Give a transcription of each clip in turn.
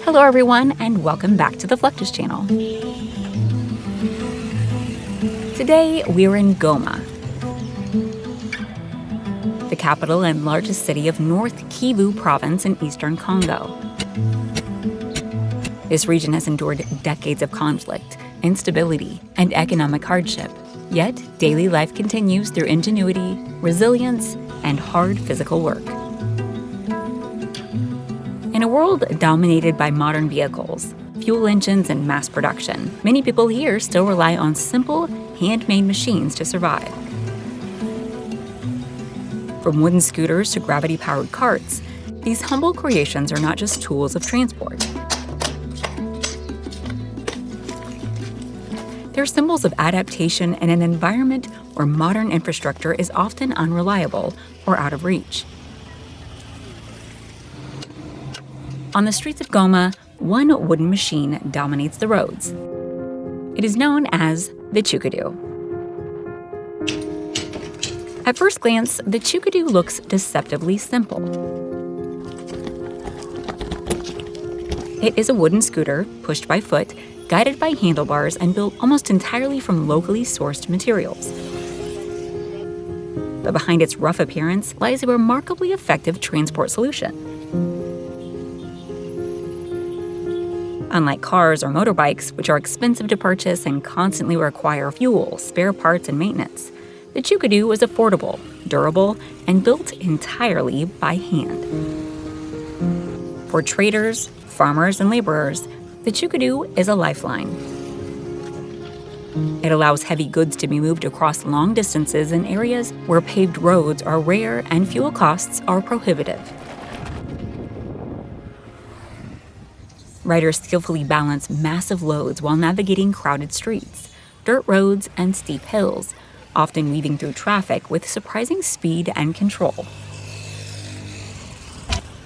Hello everyone, and welcome back to the Fluctus Channel. Today, we're in Goma, the capital and largest city of North Kivu province in eastern Congo. This region has endured decades of conflict, instability, and economic hardship. Yet, daily life continues through ingenuity, resilience, and hard physical work. In a world dominated by modern vehicles, fuel engines, and mass production, many people here still rely on simple, handmade machines to survive. From wooden scooters to gravity-powered carts, these humble creations are not just tools of transport. They're symbols of adaptation in an environment where modern infrastructure is often unreliable or out of reach. On the streets of Goma, one wooden machine dominates the roads. It is known as the chukadoo. At first glance, the chukadoo looks deceptively simple. It is a wooden scooter pushed by foot, guided by handlebars, and built almost entirely from locally sourced materials. But behind its rough appearance lies a remarkably effective transport solution. Unlike cars or motorbikes, which are expensive to purchase and constantly require fuel, spare parts, and maintenance, the chukadoo is affordable, durable, and built entirely by hand. For traders, farmers, and laborers, the chukadoo is a lifeline. It allows heavy goods to be moved across long distances in areas where paved roads are rare and fuel costs are prohibitive. Riders skillfully balance massive loads while navigating crowded streets, dirt roads, and steep hills, often weaving through traffic with surprising speed and control.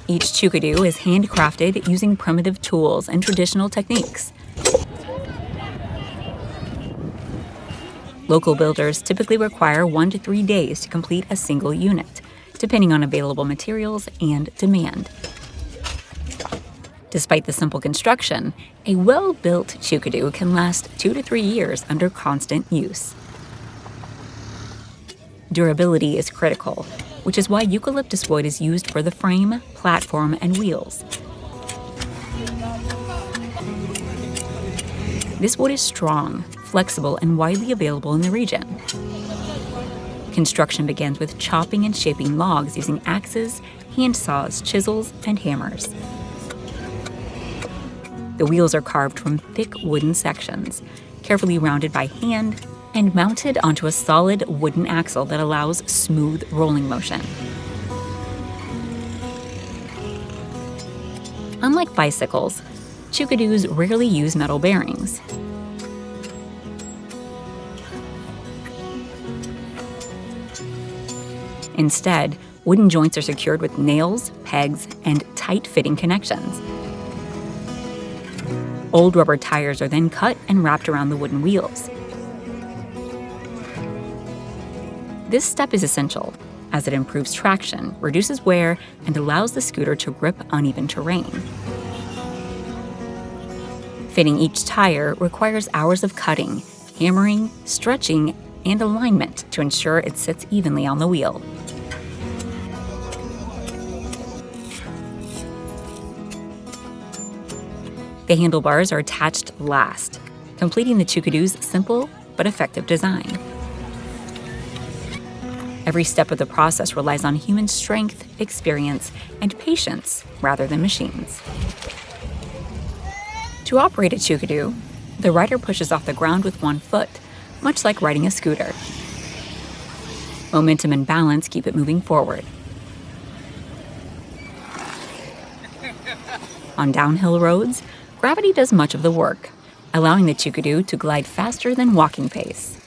Each chukadoo is handcrafted using primitive tools and traditional techniques. Local builders typically require 1 to 3 days to complete a single unit, depending on available materials and demand. Despite the simple construction, a well-built chukadoo can last 2 to 3 years under constant use. Durability is critical, which is why eucalyptus wood is used for the frame, platform, and wheels. This wood is strong, flexible, and widely available in the region. Construction begins with chopping and shaping logs using axes, hand saws, chisels, and hammers. The wheels are carved from thick wooden sections, carefully rounded by hand, and mounted onto a solid wooden axle that allows smooth rolling motion. Unlike bicycles, chukadoos rarely use metal bearings. Instead, wooden joints are secured with nails, pegs, and tight-fitting connections. Old rubber tires are then cut and wrapped around the wooden wheels. This step is essential, as it improves traction, reduces wear, and allows the scooter to grip uneven terrain. Fitting each tire requires hours of cutting, hammering, stretching, and alignment to ensure it sits evenly on the wheel. The handlebars are attached last, completing the chukadoo's simple but effective design. Every step of the process relies on human strength, experience, and patience rather than machines. To operate a chukadoo, the rider pushes off the ground with one foot, much like riding a scooter. Momentum and balance keep it moving forward. On downhill roads, gravity does much of the work, allowing the chukadoo to glide faster than walking pace.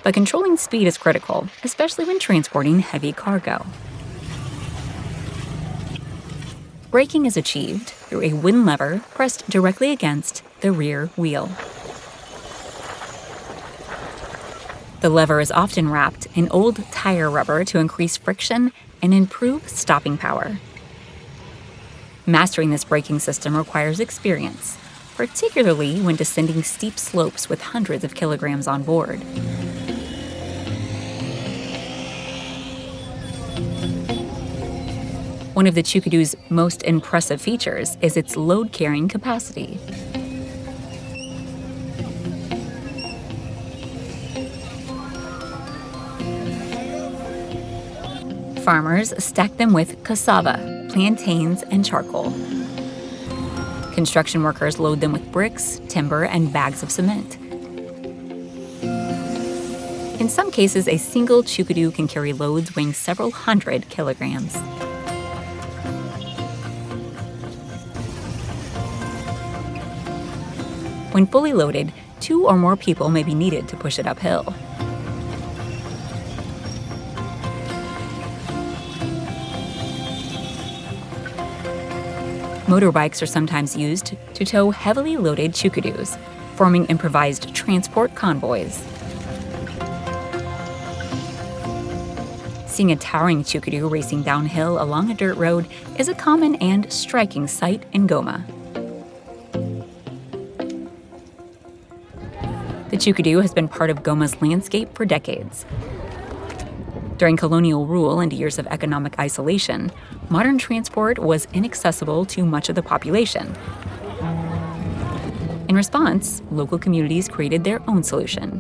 But controlling speed is critical, especially when transporting heavy cargo. Braking is achieved through a wooden lever pressed directly against the rear wheel. The lever is often wrapped in old tire rubber to increase friction and improve stopping power. Mastering this braking system requires experience, particularly when descending steep slopes with hundreds of kilograms on board. One of the chukadoo's most impressive features is its load-carrying capacity. Farmers stack them with cassava, plantains, and charcoal. Construction workers load them with bricks, timber, and bags of cement. In some cases, a single chukadoo can carry loads weighing several hundred kilograms. When fully loaded, 2 or more people may be needed to push it uphill. Motorbikes are sometimes used to tow heavily loaded chukadoos, forming improvised transport convoys. Seeing a towering chukadoo racing downhill along a dirt road is a common and striking sight in Goma. The chukadoo has been part of Goma's landscape for decades. During colonial rule and years of economic isolation, modern transport was inaccessible to much of the population. In response, local communities created their own solution.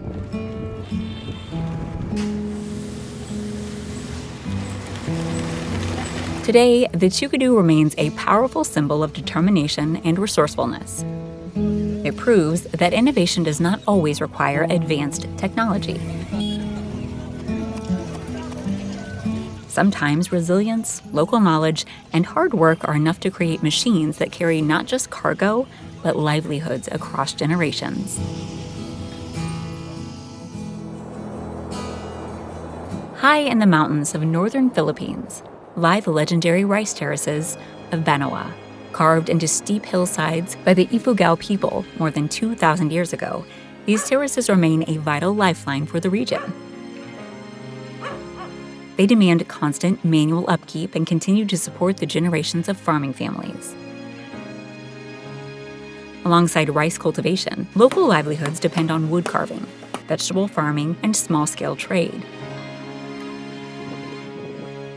Today, the chukadoo remains a powerful symbol of determination and resourcefulness. It proves that innovation does not always require advanced technology. Sometimes resilience, local knowledge, and hard work are enough to create machines that carry not just cargo, but livelihoods across generations. High in the mountains of northern Philippines lie the legendary rice terraces of Banawa, carved into steep hillsides by the Ifugao people more than 2,000 years ago. These terraces remain a vital lifeline for the region. They demand constant manual upkeep and continue to support the generations of farming families. Alongside rice cultivation, local livelihoods depend on wood carving, vegetable farming, and small-scale trade.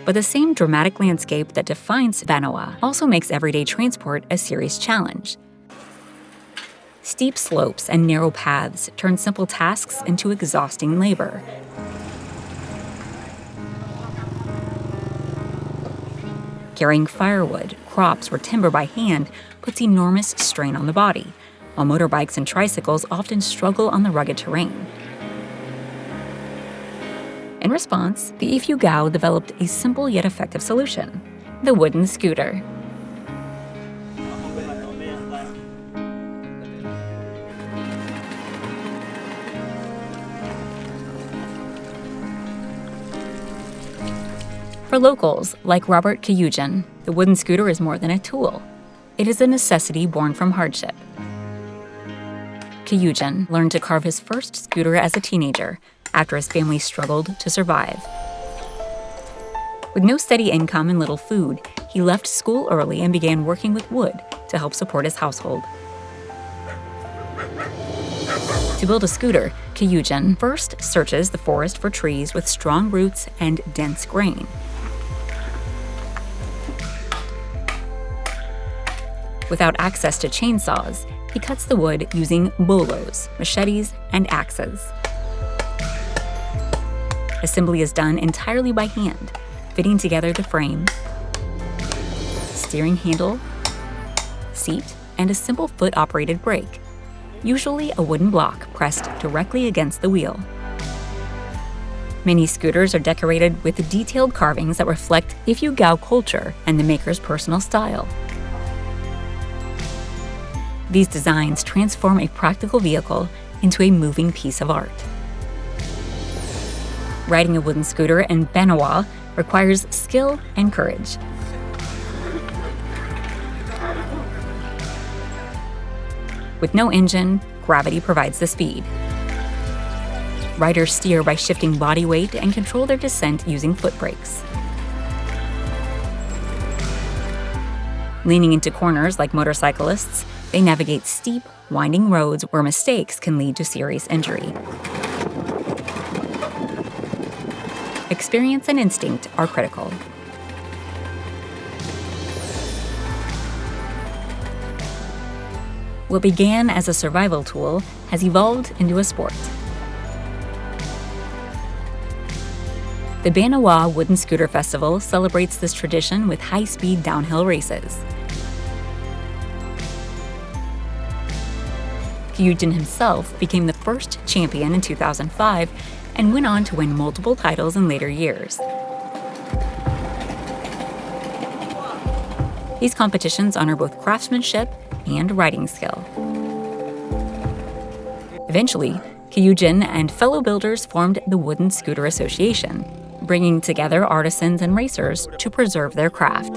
But the same dramatic landscape that defines Banawa also makes everyday transport a serious challenge. Steep slopes and narrow paths turn simple tasks into exhausting labor. Carrying firewood, crops, or timber by hand puts enormous strain on the body, while motorbikes and tricycles often struggle on the rugged terrain. In response, the Ifugao developed a simple yet effective solution: the wooden scooter. For locals, like Robert Kayujan, the wooden scooter is more than a tool. It is a necessity born from hardship. Kayujan learned to carve his first scooter as a teenager, after his family struggled to survive. With no steady income and little food, he left school early and began working with wood to help support his household. To build a scooter, Kayujan first searches the forest for trees with strong roots and dense grain. Without access to chainsaws, he cuts the wood using bolos, machetes, and axes. Assembly is done entirely by hand, fitting together the frame, steering handle, seat, and a simple foot-operated brake, usually a wooden block pressed directly against the wheel. Many scooters are decorated with detailed carvings that reflect Ifugao culture and the maker's personal style. These designs transform a practical vehicle into a moving piece of art. Riding a wooden scooter in Banawa requires skill and courage. With no engine, gravity provides the speed. Riders steer by shifting body weight and control their descent using foot brakes. Leaning into corners like motorcyclists, they navigate steep, winding roads where mistakes can lead to serious injury. Experience and instinct are critical. What began as a survival tool has evolved into a sport. The Banawa Wooden Scooter Festival celebrates this tradition with high-speed downhill races. Kyujin himself became the first champion in 2005 and went on to win multiple titles in later years. These competitions honor both craftsmanship and riding skill. Eventually, Kyujin and fellow builders formed the Wooden Scooter Association, bringing together artisans and racers to preserve their craft.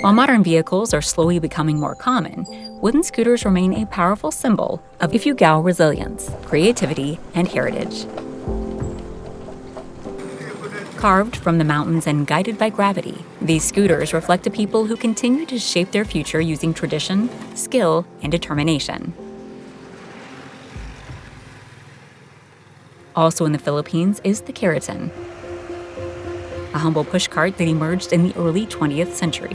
While modern vehicles are slowly becoming more common, wooden scooters remain a powerful symbol of Ifugao resilience, creativity, and heritage. Carved from the mountains and guided by gravity, these scooters reflect a people who continue to shape their future using tradition, skill, and determination. Also in the Philippines is the keratin, a humble pushcart that emerged in the early 20th century.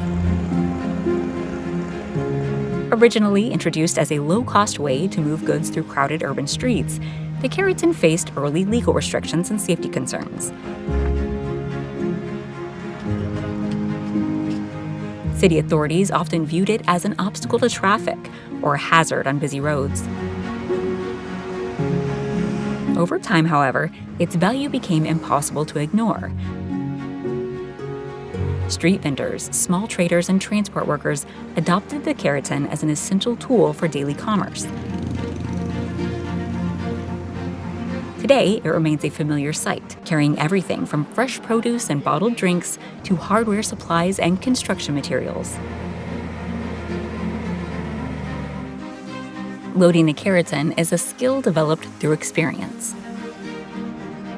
Originally introduced as a low-cost way to move goods through crowded urban streets, the keratin faced early legal restrictions and safety concerns. City authorities often viewed it as an obstacle to traffic or a hazard on busy roads. Over time, however, its value became impossible to ignore. Street vendors, small traders, and transport workers adopted the keratin as an essential tool for daily commerce. Today, it remains a familiar sight, carrying everything from fresh produce and bottled drinks to hardware supplies and construction materials. Loading a keratin is a skill developed through experience.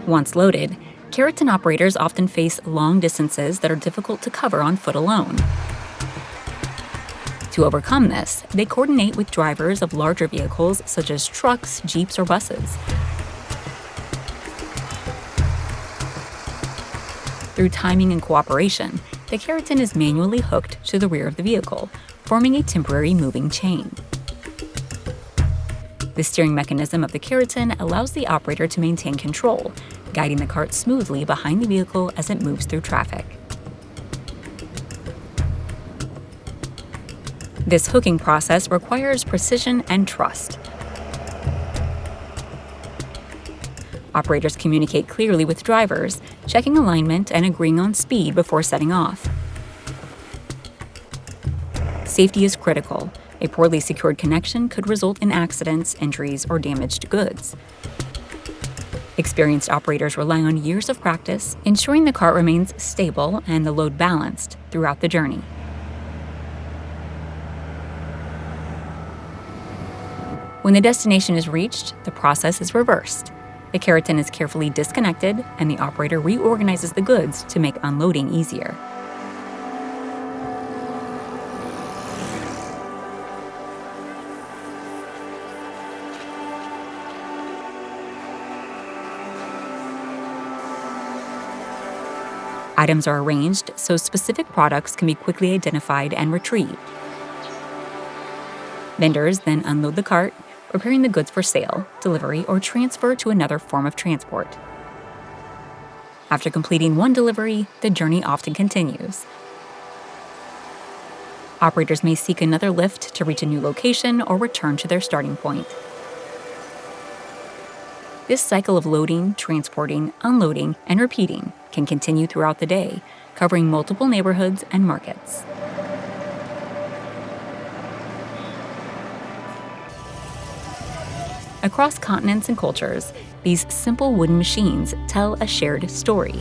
Once loaded, keratin operators often face long distances that are difficult to cover on foot alone. To overcome this, they coordinate with drivers of larger vehicles such as trucks, jeeps, or buses. Through timing and cooperation, the keratin is manually hooked to the rear of the vehicle, forming a temporary moving chain. The steering mechanism of the keratin allows the operator to maintain control, guiding the cart smoothly behind the vehicle as it moves through traffic. This hooking process requires precision and trust. Operators communicate clearly with drivers, checking alignment and agreeing on speed before setting off. Safety is critical. A poorly secured connection could result in accidents, injuries, or damaged goods. Experienced operators rely on years of practice, ensuring the cart remains stable and the load balanced throughout the journey. When the destination is reached, the process is reversed. The keratin is carefully disconnected, and the operator reorganizes the goods to make unloading easier. Items are arranged so specific products can be quickly identified and retrieved. Vendors then unload the cart, preparing the goods for sale, delivery, or transfer to another form of transport. After completing one delivery, the journey often continues. Operators may seek another lift to reach a new location or return to their starting point. This cycle of loading, transporting, unloading, and repeating can continue throughout the day, covering multiple neighborhoods and markets. Across continents and cultures, these simple wooden machines tell a shared story.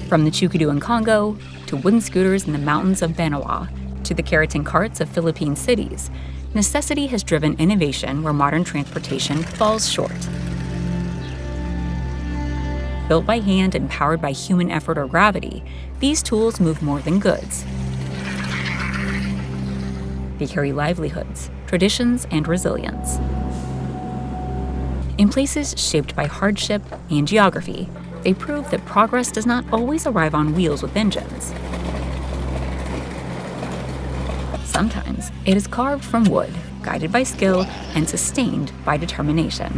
From the chukadoo in Congo, to wooden scooters in the mountains of Banawa, to the keratin carts of Philippine cities, necessity has driven innovation where modern transportation falls short. Built by hand and powered by human effort or gravity, these tools move more than goods. They carry livelihoods, traditions, and resilience. In places shaped by hardship and geography, they prove that progress does not always arrive on wheels with engines. Sometimes it is carved from wood, guided by skill and sustained by determination.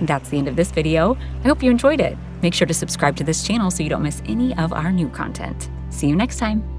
That's the end of this video. I hope you enjoyed it. Make sure to subscribe to this channel so you don't miss any of our new content. See you next time.